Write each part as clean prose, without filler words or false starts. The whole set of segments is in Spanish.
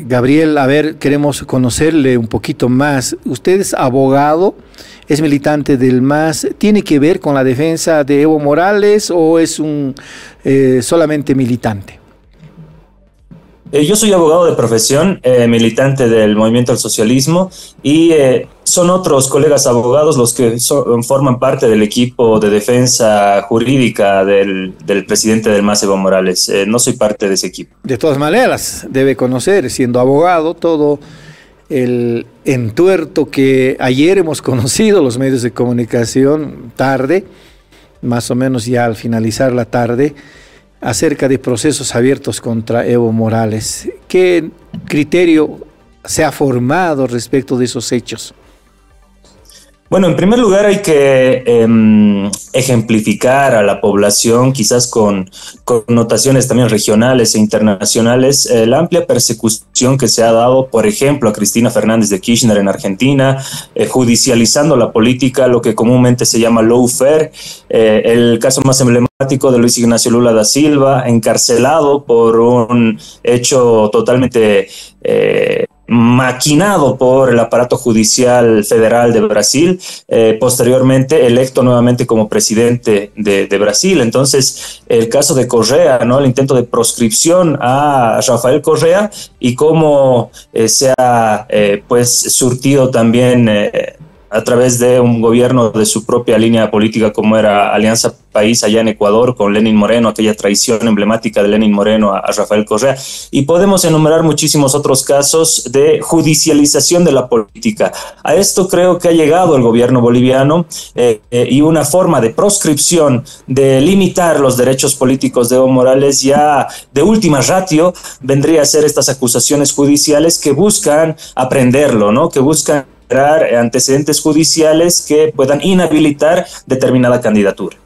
Gabriel, a ver, queremos conocerle un poquito más. Usted es abogado, es militante del MAS. ¿Tiene que ver con la defensa de Evo Morales o es un solamente militante? Yo soy abogado de profesión, militante del Movimiento al Socialismo y son otros colegas abogados los que forman parte del equipo de defensa jurídica del presidente del MAS, Evo Morales. No soy parte de ese equipo. De todas maneras, debe conocer, siendo abogado, todo el entuerto que ayer hemos conocido los medios de comunicación tarde, más o menos ya al finalizar la tarde, acerca de procesos abiertos contra Evo Morales. ¿Qué criterio se ha formado respecto de esos hechos? Bueno, en primer lugar hay que ejemplificar a la población, quizás con connotaciones también regionales e internacionales, la amplia persecución que se ha dado, por ejemplo, a Cristina Fernández de Kirchner en Argentina, judicializando la política, lo que comúnmente se llama lawfare, el caso más emblemático de Luis Ignacio Lula da Silva, encarcelado por un hecho totalmente maquinado por el aparato judicial federal de Brasil, posteriormente electo nuevamente como presidente de Brasil. Entonces, el caso de Correa, ¿no? El intento de proscripción a Rafael Correa y cómo se ha pues surtido también a través de un gobierno de su propia línea política como era Alianza País allá en Ecuador con Lenín Moreno, aquella traición emblemática de Lenín Moreno a Rafael Correa. Y podemos enumerar muchísimos otros casos de judicialización de la política. A esto creo que ha llegado el gobierno boliviano y una forma de proscripción, de limitar los derechos políticos de Evo Morales ya de última ratio vendría a ser estas acusaciones judiciales que buscan aprenderlo, ¿no? Que buscan antecedentes judiciales que puedan inhabilitar determinada candidatura.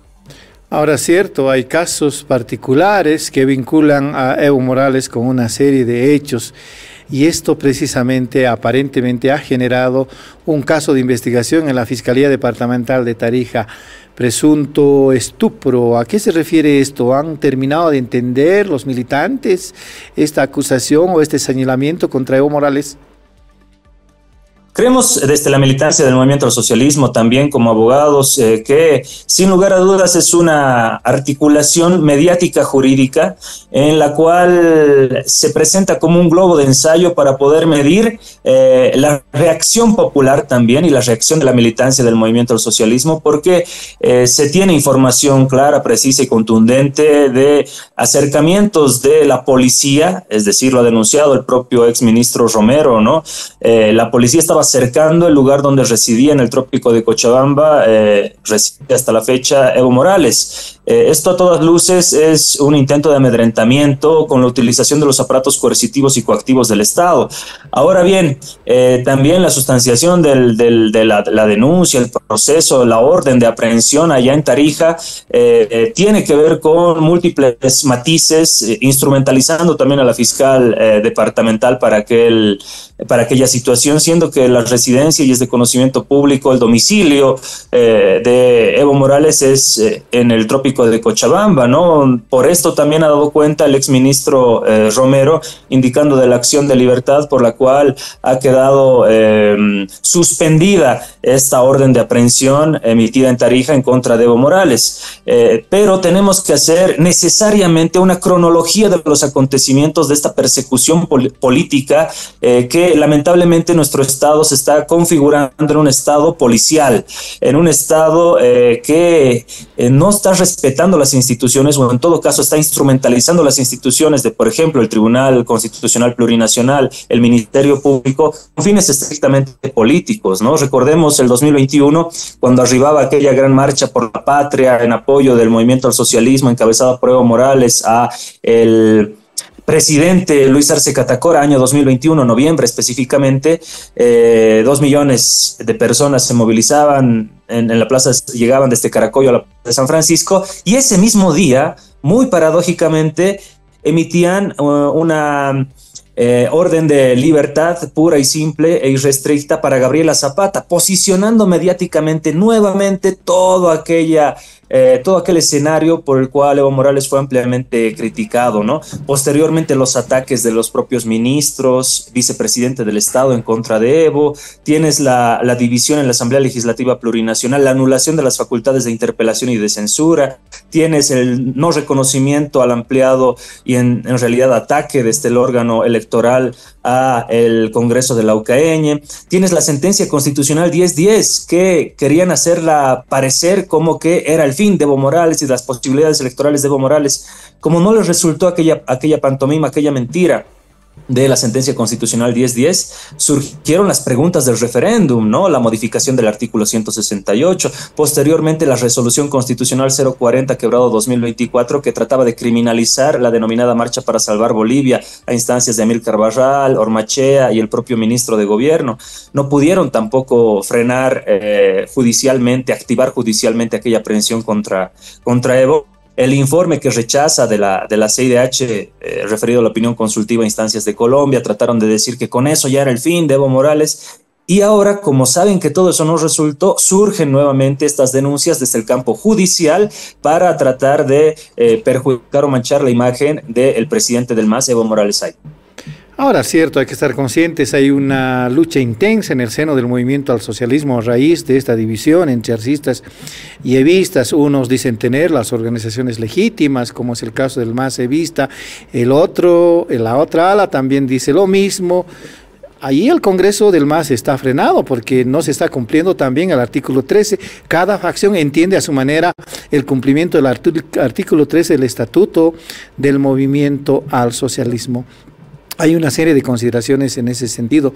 Ahora, cierto, hay casos particulares que vinculan a Evo Morales con una serie de hechos y esto precisamente aparentemente ha generado un caso de investigación en la Fiscalía Departamental de Tarija, presunto estupro. ¿A qué se refiere esto? ¿Han terminado de entender los militantes esta acusación o este señalamiento contra Evo Morales? Creemos desde la militancia del Movimiento al Socialismo, también como abogados, que sin lugar a dudas es una articulación mediática jurídica en la cual se presenta como un globo de ensayo para poder medir la reacción popular también y la reacción de la militancia del Movimiento al Socialismo, porque se tiene información clara, precisa y contundente de acercamientos de la policía, es decir, lo ha denunciado el propio exministro Romero, ¿no? La policía estaba acercando el lugar donde residía en el trópico de Cochabamba, reside hasta la fecha Evo Morales. Esto a todas luces es un intento de amedrentamiento con la utilización de los aparatos coercitivos y coactivos del Estado. Ahora bien, también la sustanciación de la denuncia, el proceso, la orden de aprehensión allá en Tarija tiene que ver con múltiples matices, instrumentalizando también a la fiscal departamental para aquella situación, siendo que la residencia y es de conocimiento público, el domicilio de Evo Morales es en el trópico de Cochabamba, ¿no? Por esto también ha dado cuenta el exministro Romero, indicando de la acción de libertad por la cual ha quedado suspendida esta orden de aprehensión emitida en Tarija en contra de Evo Morales. Pero tenemos que hacer necesariamente una cronología de los acontecimientos de esta persecución política que lamentablemente nuestro Estado se está configurando en un Estado policial, en un Estado que no está respetando las instituciones o en todo caso está instrumentalizando las instituciones de, por ejemplo, el Tribunal Constitucional Plurinacional, el Ministerio Público, con fines estrictamente políticos, ¿no? Recordemos el 2021, cuando arribaba aquella gran marcha por la patria en apoyo del Movimiento al Socialismo encabezada por Evo Morales a el presidente Luis Arce Catacora, año 2021, noviembre específicamente, 2 millones de personas se movilizaban en la plaza, llegaban desde Caracollo a la plaza de San Francisco, y ese mismo día, muy paradójicamente, emitían una orden de libertad pura y simple e irrestricta para Gabriela Zapata, posicionando mediáticamente nuevamente toda aquella todo aquel escenario por el cual Evo Morales fue ampliamente criticado, ¿no? Posteriormente los ataques de los propios ministros, vicepresidente del Estado en contra de Evo, tienes la división en la Asamblea Legislativa Plurinacional, la anulación de las facultades de interpelación y de censura, tienes el no reconocimiento al ampliado y en realidad ataque desde el órgano electoral a el Congreso de la UCAeñe, tienes la sentencia constitucional 1010 que querían hacerla parecer como que era el fin de Evo Morales y las posibilidades electorales de Evo Morales. Como no les resultó aquella pantomima, aquella mentira de la sentencia constitucional 1010, surgieron las preguntas del referéndum, ¿no? La modificación del artículo 168, posteriormente la resolución constitucional 040 quebrado 2024 que trataba de criminalizar la denominada Marcha para Salvar Bolivia a instancias de Amílcar Barral, Ormachea y el propio ministro de Gobierno. No pudieron tampoco frenar judicialmente, activar judicialmente aquella aprehensión contra Evo. El informe que rechaza de la CIDH, referido a la opinión consultiva a instancias de Colombia, trataron de decir que con eso ya era el fin de Evo Morales. Y ahora, como saben que todo eso no resultó, surgen nuevamente estas denuncias desde el campo judicial para tratar de perjudicar o manchar la imagen del presidente del MAS, Evo Morales Ay. Ahora, cierto, hay que estar conscientes, hay una lucha intensa en el seno del movimiento al socialismo a raíz de esta división entre arcistas y evistas. Unos dicen tener las organizaciones legítimas, como es el caso del MAS evista, la otra ala también dice lo mismo. Ahí el Congreso del MAS está frenado porque no se está cumpliendo también el artículo 13. Cada facción entiende a su manera el cumplimiento del artículo 13 del Estatuto del Movimiento al Socialismo. Hay una serie de consideraciones en ese sentido.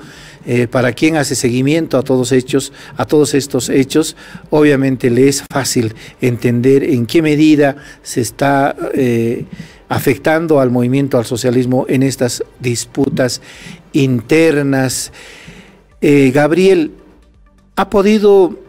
Para quien hace seguimiento a todos estos hechos, obviamente le es fácil entender en qué medida se está afectando al movimiento al socialismo en estas disputas internas. Gabriel, ¿ha podido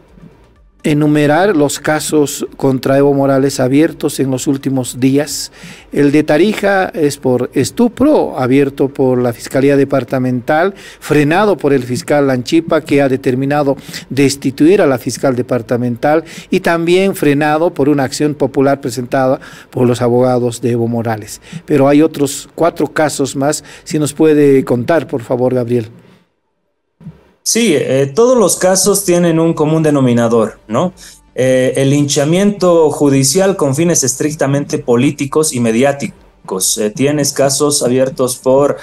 enumerar los casos contra Evo Morales abiertos en los últimos días? El de Tarija es por estupro, abierto por la Fiscalía Departamental, frenado por el fiscal Lanchipa, que ha determinado destituir a la fiscal departamental, y también frenado por una acción popular presentada por los abogados de Evo Morales. Pero hay otros 4 casos más. Si nos puede contar, por favor, Gabriel. Sí, todos los casos tienen un común denominador, ¿no? El linchamiento judicial con fines estrictamente políticos y mediáticos. Tienes casos abiertos por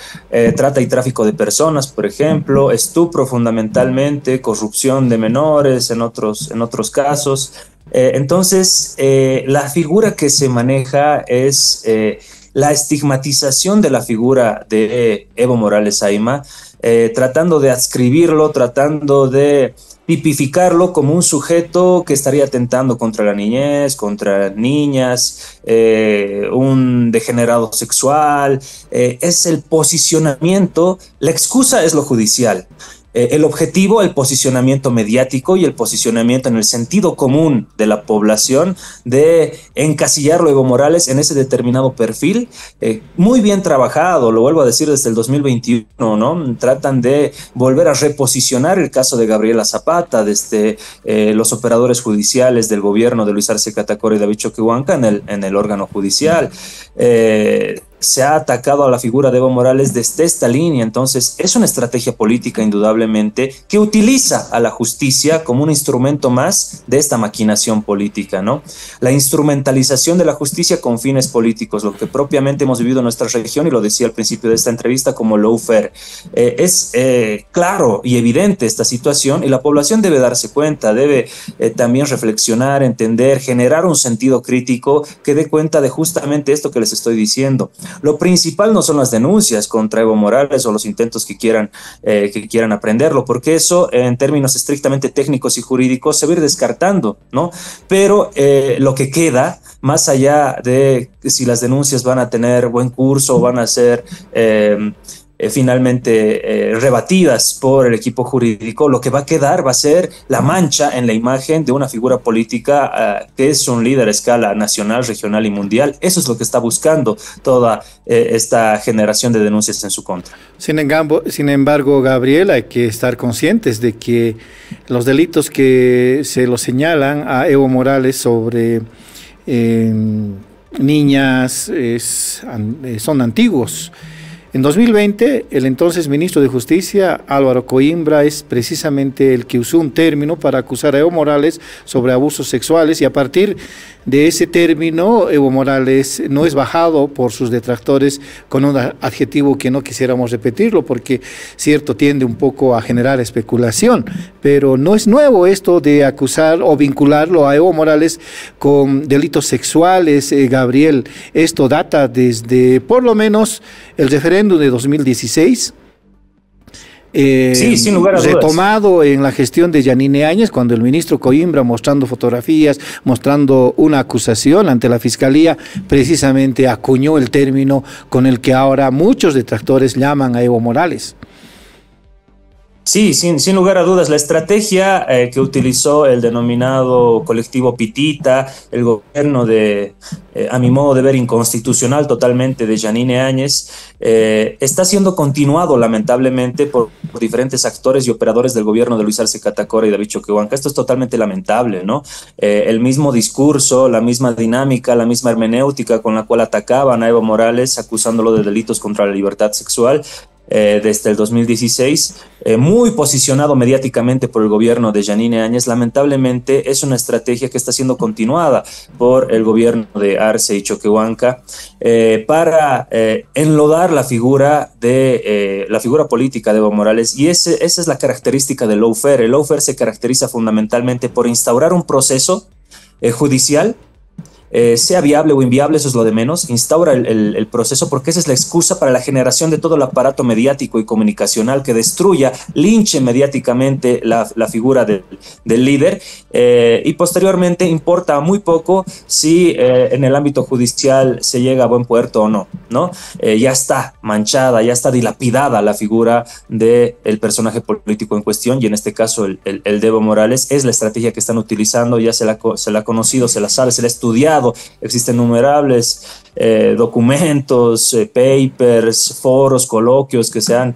trata y tráfico de personas, por ejemplo, estupro fundamentalmente, corrupción de menores en otros casos. Entonces, la figura que se maneja es la estigmatización de la figura de Evo Morales Ayma, tratando de adscribirlo, tratando de tipificarlo como un sujeto que estaría atentando contra la niñez, contra niñas, un degenerado sexual. Es el posicionamiento, la excusa es lo judicial. El objetivo, el posicionamiento mediático y el posicionamiento en el sentido común de la población de encasillarlo Evo Morales en ese determinado perfil, muy bien trabajado, lo vuelvo a decir desde el 2021, ¿no? Tratan de volver a reposicionar el caso de Gabriela Zapata desde los operadores judiciales del gobierno de Luis Arce Catacora y David Choquehuanca en el órgano judicial. Se ha atacado a la figura de Evo Morales desde esta línea. Entonces es una estrategia política indudablemente que utiliza a la justicia como un instrumento más de esta maquinación política, ¿no? La instrumentalización de la justicia con fines políticos, lo que propiamente hemos vivido en nuestra región, y lo decía al principio de esta entrevista, como lawfare. Es claro y evidente esta situación, y la población debe darse cuenta, debe también reflexionar, entender, generar un sentido crítico que dé cuenta de justamente esto que les estoy diciendo. Lo principal no son las denuncias contra Evo Morales o los intentos que quieran aprenderlo, porque eso en términos estrictamente técnicos y jurídicos se va a ir descartando, ¿no? Pero lo que queda, más allá de si las denuncias van a tener buen curso o van a ser finalmente rebatidas por el equipo jurídico, lo que va a quedar va a ser la mancha en la imagen de una figura política que es un líder a escala nacional, regional y mundial. Eso es lo que está buscando toda esta generación de denuncias en su contra. Sin embargo, Gabriel, hay que estar conscientes de que los delitos que se lo señalan a Evo Morales sobre niñas, son antiguos. En 2020, el entonces ministro de Justicia, Álvaro Coimbra, es precisamente el que usó un término para acusar a Evo Morales sobre abusos sexuales, y a partir de ese término, Evo Morales no es bajado por sus detractores con un adjetivo que no quisiéramos repetirlo, porque, cierto, tiende un poco a generar especulación, pero no es nuevo esto de acusar o vincularlo a Evo Morales con delitos sexuales, Gabriel. Esto data desde, por lo menos, el referéndum de 2016, sí, sin lugar a dudas, retomado en la gestión de Yanine Áñez, cuando el ministro Coimbra, mostrando fotografías, mostrando una acusación ante la Fiscalía, precisamente acuñó el término con el que ahora muchos detractores llaman a Evo Morales. Sí, sin lugar a dudas, la estrategia que utilizó el denominado colectivo Pitita, el gobierno a mi modo de ver, inconstitucional totalmente de Yanine Áñez, está siendo continuado lamentablemente por diferentes actores y operadores del gobierno de Luis Arce Catacora y David Choquehuanca. Esto es totalmente lamentable, ¿no? El mismo discurso, la misma dinámica, la misma hermenéutica con la cual atacaban a Evo Morales, acusándolo de delitos contra la libertad sexual, desde el 2016, muy posicionado mediáticamente por el gobierno de Yanine Áñez, lamentablemente es una estrategia que está siendo continuada por el gobierno de Arce y Choquehuanca para enlodar la figura política de Evo Morales, y esa es la característica del lawfare. El lawfare se caracteriza fundamentalmente por instaurar un proceso judicial, sea viable o inviable, eso es lo de menos, instaura el proceso, porque esa es la excusa para la generación de todo el aparato mediático y comunicacional que destruya, linche mediáticamente la figura del líder, y posteriormente importa muy poco si en el ámbito judicial se llega a buen puerto o no, ¿no? Ya está manchada, ya está dilapidada la figura del personaje político en cuestión, y en este caso el de Evo Morales. Es la estrategia que están utilizando, ya se la ha conocido, se la sabe, se la ha estudiado. Existen innumerables documentos, papers, foros, coloquios que se han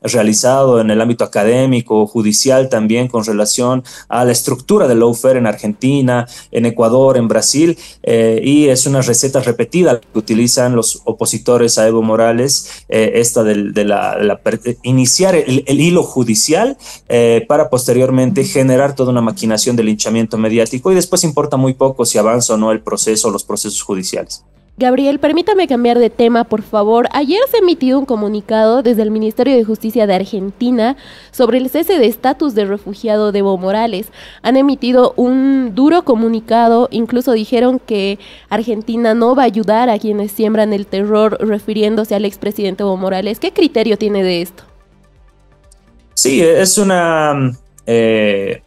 realizado en el ámbito académico, judicial también, con relación a la estructura del lawfare en Argentina, en Ecuador, en Brasil, y es una receta repetida que utilizan los opositores a Evo Morales, esta de iniciar el hilo judicial para posteriormente generar toda una maquinación de linchamiento mediático, y después importa muy poco si avanza o no el proceso o los procesos judiciales. Gabriel, permítame cambiar de tema, por favor. Ayer se ha emitido un comunicado desde el Ministerio de Justicia de Argentina sobre el cese de estatus de refugiado de Evo Morales. Han emitido un duro comunicado, incluso dijeron que Argentina no va a ayudar a quienes siembran el terror, refiriéndose al expresidente Evo Morales. ¿Qué criterio tiene de esto? Sí, es una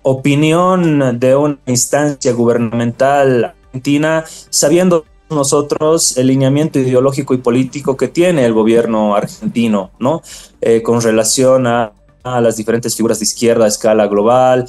opinión de una instancia gubernamental argentina, sabiendo nosotros el lineamiento ideológico y político que tiene el gobierno argentino, ¿no? Con relación a las diferentes figuras de izquierda a escala global.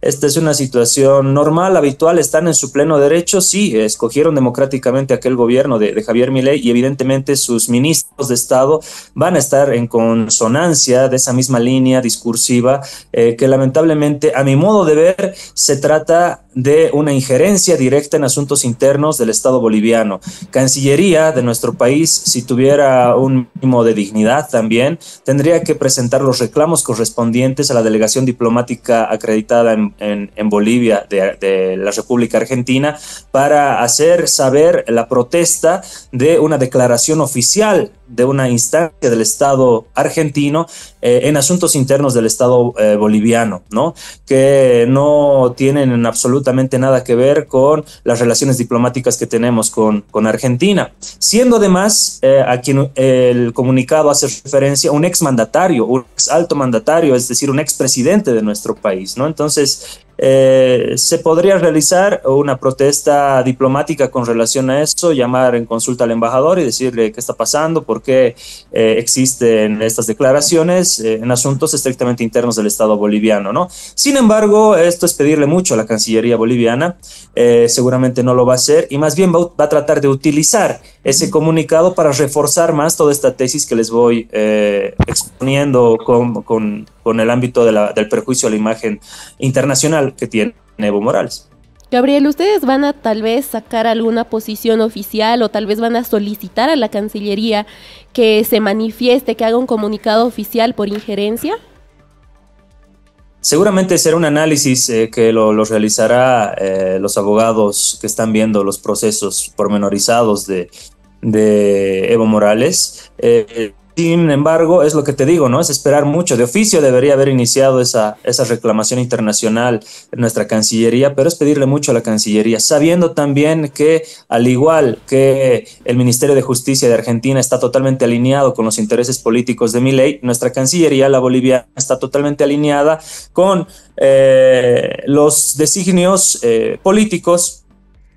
Esta es una situación normal, habitual, están en su pleno derecho. Sí, escogieron democráticamente aquel gobierno de Javier Milei, y evidentemente sus ministros de Estado van a estar en consonancia de esa misma línea discursiva, que lamentablemente, a mi modo de ver, se trata de una injerencia directa en asuntos internos del Estado boliviano. Cancillería de nuestro país, si tuviera un mínimo de dignidad también, tendría que presentar los reclamos correspondientes a la delegación diplomática acreditada en Bolivia de la República Argentina, para hacer saber la protesta de una declaración oficial de una instancia del Estado argentino en asuntos internos del Estado boliviano, ¿no? Que no tienen absolutamente nada que ver con las relaciones diplomáticas que tenemos con Argentina. Siendo además a quien el comunicado hace referencia un exmandatario, un ex alto mandatario, es decir, un expresidente de nuestro país, ¿no? Entonces, se podría realizar una protesta diplomática con relación a eso, llamar en consulta al embajador y decirle qué está pasando, por qué existen estas declaraciones en asuntos estrictamente internos del Estado boliviano, ¿no? Sin embargo, esto es pedirle mucho a la Cancillería boliviana, seguramente no lo va a hacer, y más bien va a tratar de utilizar ese comunicado para reforzar más toda esta tesis que les voy exponiendo con el ámbito del perjuicio a la imagen internacional que tiene Evo Morales. Gabriel, ¿ustedes van a tal vez sacar alguna posición oficial o tal vez van a solicitar a la Cancillería que se manifieste, que haga un comunicado oficial por injerencia? Seguramente será un análisis que lo realizará los abogados que están viendo los procesos pormenorizados de Evo Morales. Sin embargo, es lo que te digo, ¿no? Es esperar mucho. De oficio debería haber iniciado esa reclamación internacional en nuestra Cancillería, pero es pedirle mucho a la Cancillería, sabiendo también que, al igual que el Ministerio de Justicia de Argentina está totalmente alineado con los intereses políticos de Milei, nuestra Cancillería, la boliviana, está totalmente alineada con los designios políticos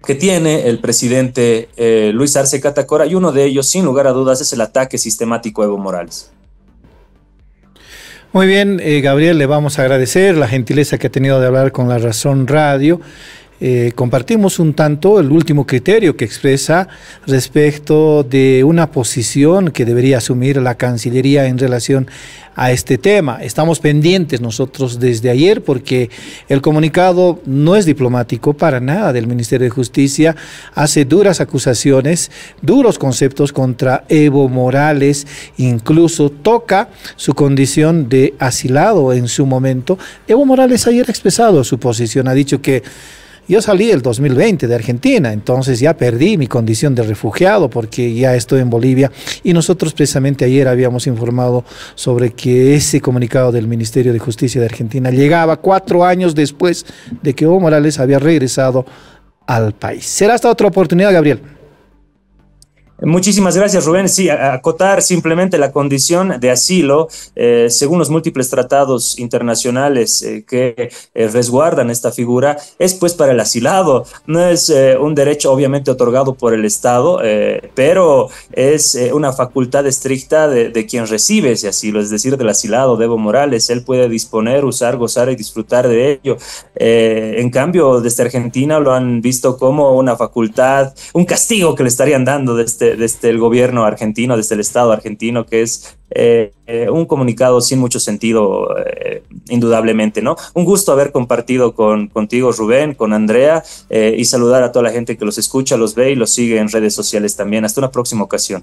que tiene el presidente Luis Arce Catacora, y uno de ellos, sin lugar a dudas, es el ataque sistemático a Evo Morales. Muy bien, Gabriel, le vamos a agradecer la gentileza que ha tenido de hablar con La Razón Radio. Compartimos un tanto el último criterio que expresa respecto de una posición que debería asumir la Cancillería en relación a este tema. Estamos pendientes nosotros desde ayer porque el comunicado no es diplomático para nada del Ministerio de Justicia, hace duras acusaciones, duros conceptos contra Evo Morales, incluso toca su condición de asilado en su momento. Evo Morales ayer ha expresado su posición, ha dicho que yo salí el 2020 de Argentina, entonces ya perdí mi condición de refugiado porque ya estoy en Bolivia, y nosotros precisamente ayer habíamos informado sobre que ese comunicado del Ministerio de Justicia de Argentina llegaba 4 años después de que Evo Morales había regresado al país. Será hasta otra oportunidad, Gabriel. Muchísimas gracias, Rubén. Sí, acotar simplemente la condición de asilo, según los múltiples tratados internacionales que resguardan esta figura, es pues para el asilado. No es un derecho obviamente otorgado por el Estado, pero es una facultad estricta de quien recibe ese asilo, es decir, del asilado de Evo Morales. Él puede disponer, usar, gozar y disfrutar de ello. En cambio, desde Argentina lo han visto como una facultad, un castigo que le estarían dando desde el gobierno argentino, desde el Estado argentino, que es un comunicado sin mucho sentido, indudablemente, ¿no? Un gusto haber compartido contigo, Rubén, con Andrea, y saludar a toda la gente que los escucha, los ve y los sigue en redes sociales también. Hasta una próxima ocasión.